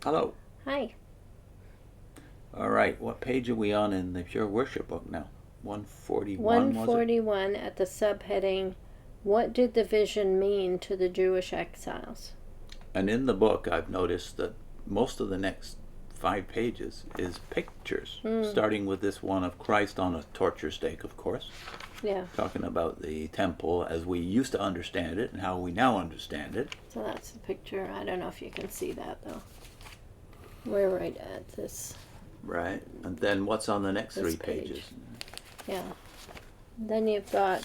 Hello. Hi. All right, what page are we on in the Pure Worship book now? 141, was it? 141 at the subheading, What did the vision mean to the Jewish exiles? And in the book, I've noticed that most of the next 5 pages is pictures, starting with this one of Christ on a torture stake, of course, Yeah, talking about the temple as we used to understand it and how we now understand it. so that's the picture. I don't know if you can see that though. We're right at Right. And then what's on the next this 3 pages? page. Yeah. Then you've got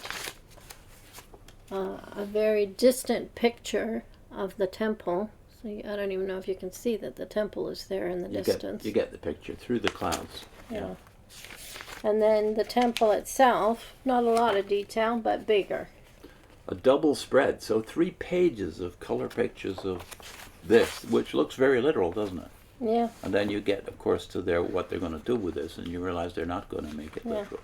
a very distant picture of the temple. So I don't even know if you can see that the temple is there in the distance. You get the picture through the clouds. Yeah. And then the temple itself, not a lot of detail, but bigger. A double spread, so 3 pages of color pictures of this, which looks very literal, doesn't it? Yeah. And then you get, of course, to what they're going to do with this, and you realize they're not going to make it literal.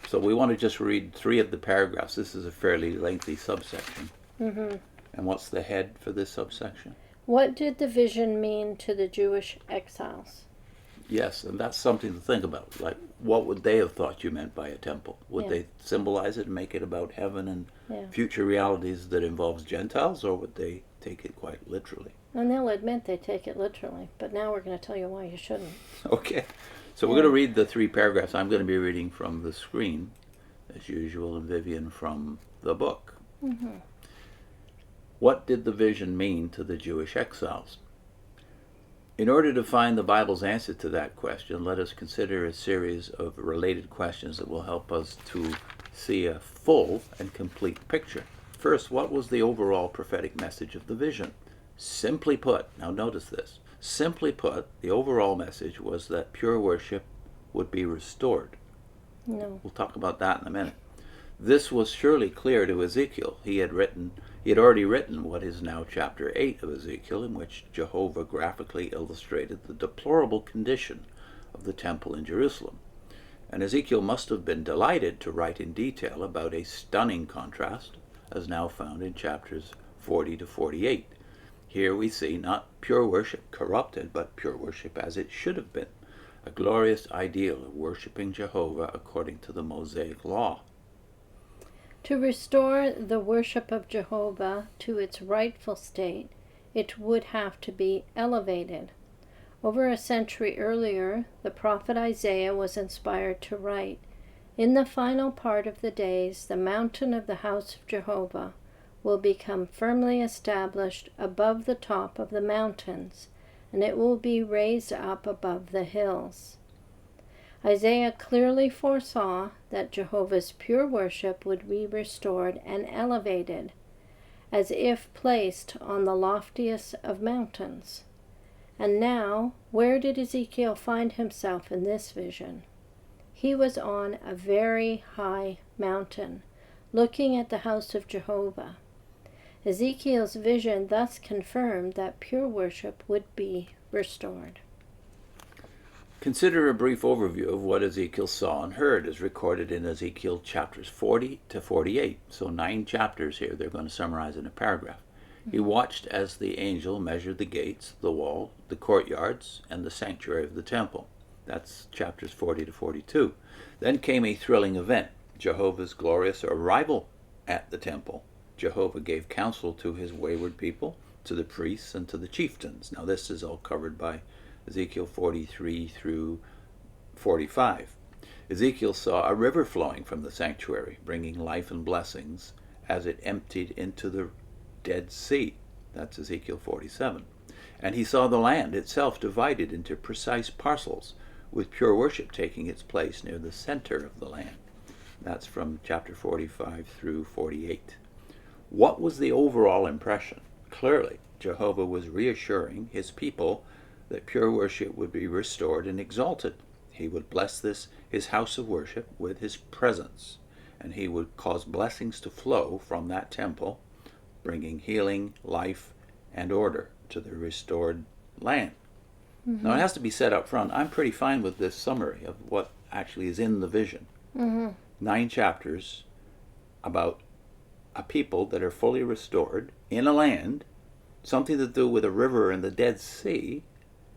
So we want to just read 3 of the paragraphs. This is a fairly lengthy subsection. Mm-hmm. And what's the head for this subsection? What did the vision mean to the Jewish exiles? Yes, and that's something to think about. Like, what would they have thought you meant by a temple? Would they symbolize it and make it about heaven and future realities that involves Gentiles, or would they take it quite literally? And they'll admit they take it literally, but now we're going to tell you why you shouldn't. Okay, so we're going to read the 3 paragraphs. I'm going to be reading from the screen, as usual, and Vivian from the book. Mm-hmm. What did the vision mean to the Jewish exiles? In order to find the Bible's answer to that question, let us consider a series of related questions that will help us to see a full and complete picture. First, what was the overall prophetic message of the vision? Simply put, now notice this, simply put, the overall message was that pure worship would be restored. No. We'll talk about that in a minute. This was surely clear to Ezekiel. He had already written what is now chapter 8 of Ezekiel, in which Jehovah graphically illustrated the deplorable condition of the temple in Jerusalem. And Ezekiel must have been delighted to write in detail about a stunning contrast, as now found in chapters 40 to 48. Here we see not pure worship corrupted, but pure worship as it should have been, a glorious ideal of worshiping Jehovah according to the Mosaic law. To restore the worship of Jehovah to its rightful state, it would have to be elevated. Over a century earlier, the prophet Isaiah was inspired to write, "In the final part of the days, the mountain of the house of Jehovah will become firmly established above the top of the mountains, and it will be raised up above the hills." Isaiah clearly foresaw that Jehovah's pure worship would be restored and elevated, as if placed on the loftiest of mountains. And now, where did Ezekiel find himself in this vision? He was on a very high mountain, looking at the house of Jehovah. Ezekiel's vision thus confirmed that pure worship would be restored. Consider a brief overview of what Ezekiel saw and heard as recorded in Ezekiel chapters 40 to 48. So 9 chapters here they're going to summarize in a paragraph. He watched as the angel measured the gates, the wall, the courtyards, and the sanctuary of the temple. That's chapters 40 to 42. Then came a thrilling event, Jehovah's glorious arrival at the temple. Jehovah gave counsel to his wayward people, to the priests, and to the chieftains. Now this is all covered by Ezekiel 43 through 45. Ezekiel saw a river flowing from the sanctuary, bringing life and blessings as it emptied into the Dead Sea. That's Ezekiel 47. And he saw the land itself divided into precise parcels, with pure worship taking its place near the center of the land. That's from chapter 45 through 48. What was the overall impression? Clearly, Jehovah was reassuring his people that pure worship would be restored and exalted. He would bless his house of worship, with his presence, and he would cause blessings to flow from that temple, bringing healing, life, and order to the restored land. Mm-hmm. Now, it has to be said up front, I'm pretty fine with this summary of what actually is in the vision. Mm-hmm. 9 chapters about a people that are fully restored in a land, something to do with a river and the Dead Sea,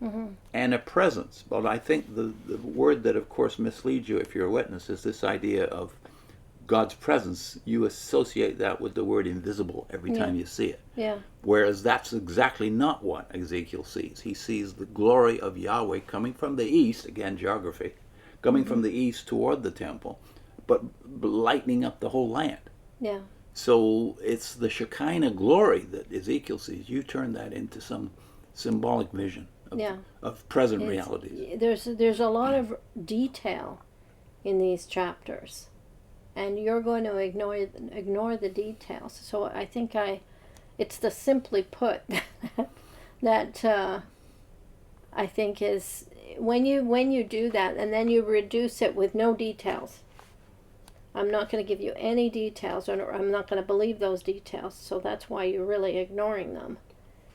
and a presence. But I think the word that, of course, misleads you if you're a witness is this idea of God's presence. You associate that with the word invisible every time you see it. Yeah. Whereas that's exactly not what Ezekiel sees. He sees the glory of Yahweh coming from the east, again, geography, coming from the east toward the temple, but lightening up the whole land. Yeah. So it's the Shekinah glory that Ezekiel sees. You turn that into some symbolic vision of present realities. There's a lot of detail in these chapters, and you're going to ignore the details. So I think it's the simply put that I think is when you do that, and then you reduce it with no details. I'm not going to give you any details, or I'm not going to believe those details. So that's why you're really ignoring them.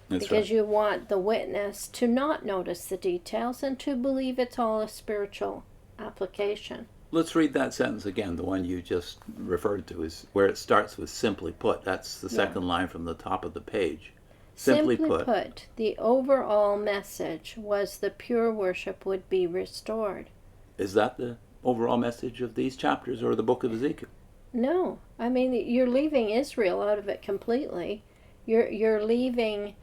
That's because right. You want the witness to not notice the details and to believe it's all a spiritual application. Let's read that sentence again, the one you just referred to, is where it starts with simply put. That's the second line from the top of the page. Simply put, the overall message was the pure worship would be restored. Is that the overall message of these chapters or the book of Ezekiel? No. I mean, you're leaving Israel out of it completely. You're leaving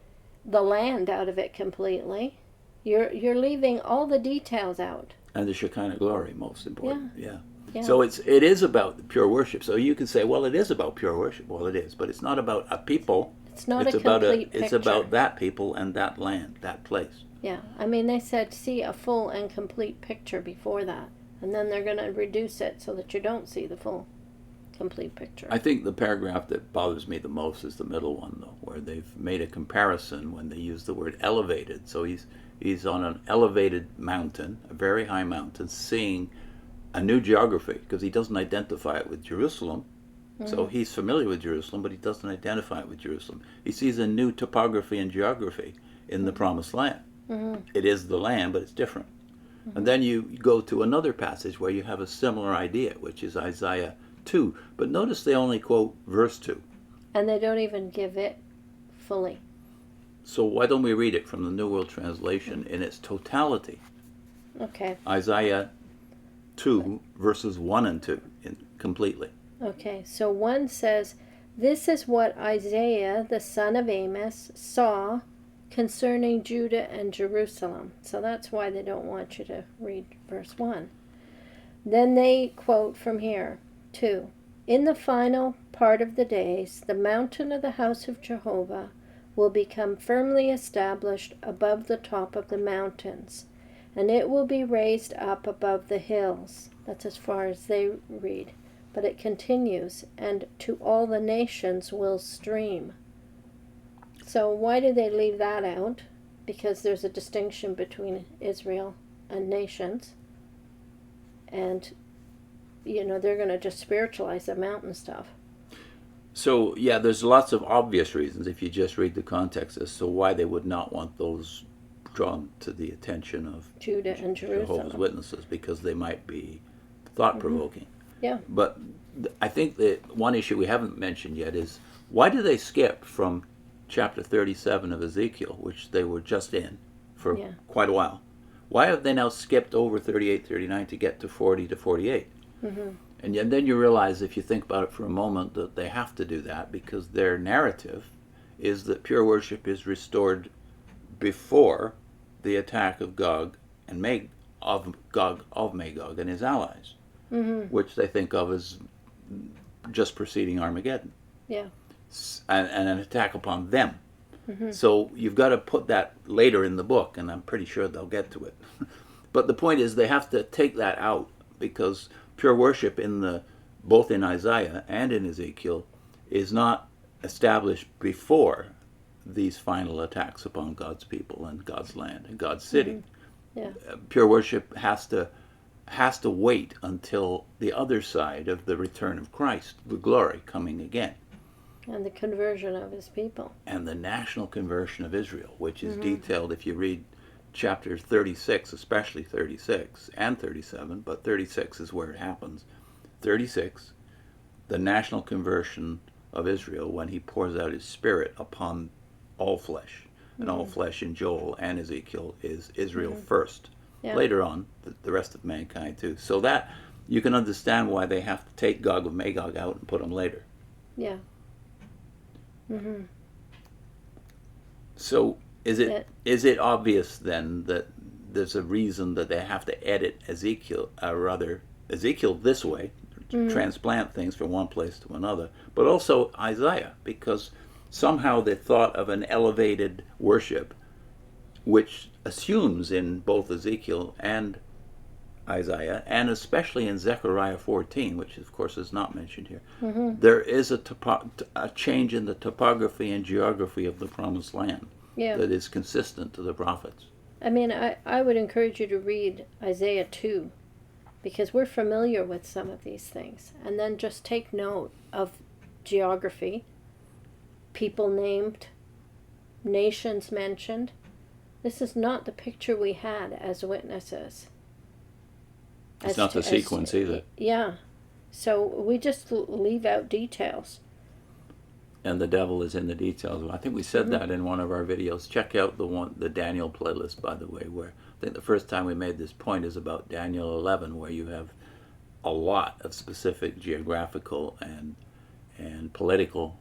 the land out of it completely. You're leaving all the details out. And the Shekinah glory, most important. Yeah. So it is about pure worship. So you can say, well, it is about pure worship. Well, it is, but it's not about a people. It's not a complete picture. It's about that people and that land, that place. Yeah. I mean, they said see a full and complete picture before that. And then they're going to reduce it so that you don't see the full, complete picture. I think the paragraph that bothers me the most is the middle one, though, where they've made a comparison when they use the word elevated. So he's on an elevated mountain, a very high mountain, seeing a new geography, because he doesn't identify it with Jerusalem. So he's familiar with Jerusalem, but he doesn't identify it with Jerusalem. He sees a new topography and geography in the Promised Land. It is the land, but it's different. And then you go to another passage where you have a similar idea, which is Isaiah 2. But notice they only quote verse 2. And they don't even give it fully. So why don't we read it from the New World Translation in its totality? Okay. Isaiah 2, verses 1 and 2, completely. Okay, so 1 says, "This is what Isaiah, the son of Amos, saw concerning Judah and Jerusalem." So that's why they don't want you to read verse 1. Then they quote from here, 2. "In the final part of the days, the mountain of the house of Jehovah will become firmly established above the top of the mountains, and it will be raised up above the hills." That's as far as they read. But it continues, "and to all the nations will stream." So why do they leave that out? Because there's a distinction between Israel and nations. And, they're going to just spiritualize the mountain stuff. So, yeah, there's lots of obvious reasons if you just read the context as to why they would not want those drawn to the attention of Judah and Jerusalem. Jehovah's Witnesses, because they might be thought-provoking. Yeah. But I think that one issue we haven't mentioned yet is, why do they skip from chapter 37 of Ezekiel, which they were just in for quite a while? Why have they now skipped over 38, 39 to get to 40 to 48? And then you realize, if you think about it for a moment, that they have to do that because their narrative is that pure worship is restored before the attack of Gog and Magog and his allies, which they think of as just preceding Armageddon. Yeah. And an attack upon them. So you've got to put that later in the book, and I'm pretty sure they'll get to it. But the point is, they have to take that out, because pure worship both in Isaiah and in Ezekiel is not established before these final attacks upon God's people and God's land and God's city. Yeah. Pure worship has to wait until the other side of the return of Christ, the glory coming again. And the conversion of his people. And the national conversion of Israel, which is detailed if you read chapter 36, especially 36 and 37, but 36 is where it happens. 36, the national conversion of Israel when he pours out his Spirit upon all flesh. and all flesh in Joel and Ezekiel is Israel first. Yeah. Later on, the rest of mankind too. So that you can understand why they have to take Gog of Magog out and put them later. Yeah. Mm-hmm. So is it obvious then that there's a reason that they have to edit Ezekiel this way, transplant things from one place to another, but also Isaiah, because somehow they thought of an elevated worship which assumes in both Ezekiel and Isaiah, and especially in Zechariah 14, which of course is not mentioned here, there is a change in the topography and geography of the Promised Land that is consistent to the prophets. I mean, I would encourage you to read Isaiah 2, because we're familiar with some of these things. And then just take note of geography, people named, nations mentioned. This is not the picture we had as witnesses. It's not the sequence either. Yeah. So we just leave out details. And the devil is in the details. I think we said that in one of our videos. Check out the Daniel playlist, by the way, where I think the first time we made this point is about Daniel 11, where you have a lot of specific geographical and political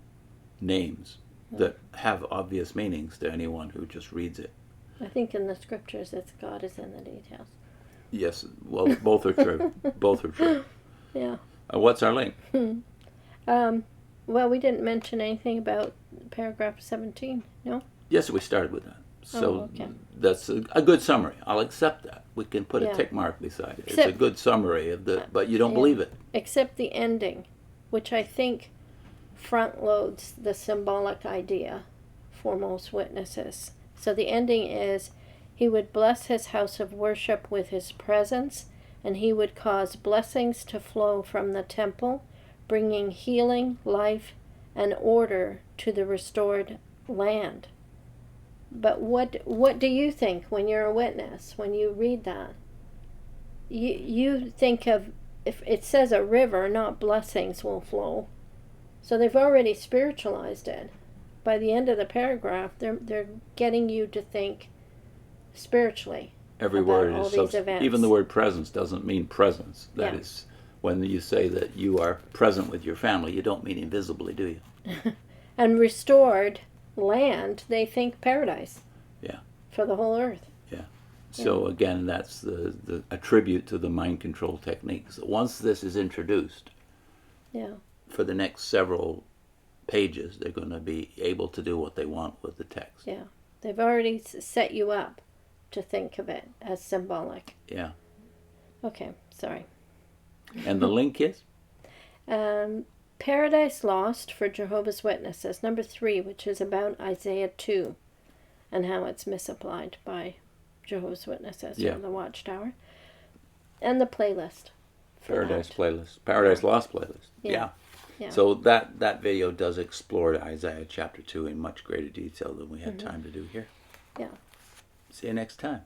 names that have obvious meanings to anyone who just reads it. I think in the scriptures it's God is in the details. Yes, well, both are true. Both are true. Yeah. What's our link? Well, we didn't mention anything about paragraph 17, no? Yes, we started with that. So okay. that's a good summary. I'll accept that. We can put a tick mark beside it. It's a good summary of but you don't believe it. Except the ending, which I think front loads the symbolic idea for most witnesses. So the ending is, he would bless his house of worship with his presence, and he would cause blessings to flow from the temple, bringing healing, life, and order to the restored land. But what do you think when you're a witness, when you read that? You think of, if it says a river, not blessings will flow. So they've already spiritualized it. By the end of the paragraph, they're getting you to think spiritually. Every word is even the word presence doesn't mean presence. That is, when you say that you are present with your family, you don't mean invisibly, do you? And restored land, they think paradise. Yeah. For the whole earth. Yeah. So again, that's the attribute to the mind control techniques. Once this is introduced, for the next several pages, they're going to be able to do what they want with the text. Yeah. They've already set you up to think of it as symbolic. Yeah. Okay, sorry. And the link is? Paradise Lost for Jehovah's Witnesses, number 3, which is about Isaiah 2 and how it's misapplied by Jehovah's Witnesses or the Watchtower. And the playlist. Paradise playlist. Paradise Lost playlist. Yeah. So that video does explore Isaiah chapter 2 in much greater detail than we had time to do here. Yeah. See you next time.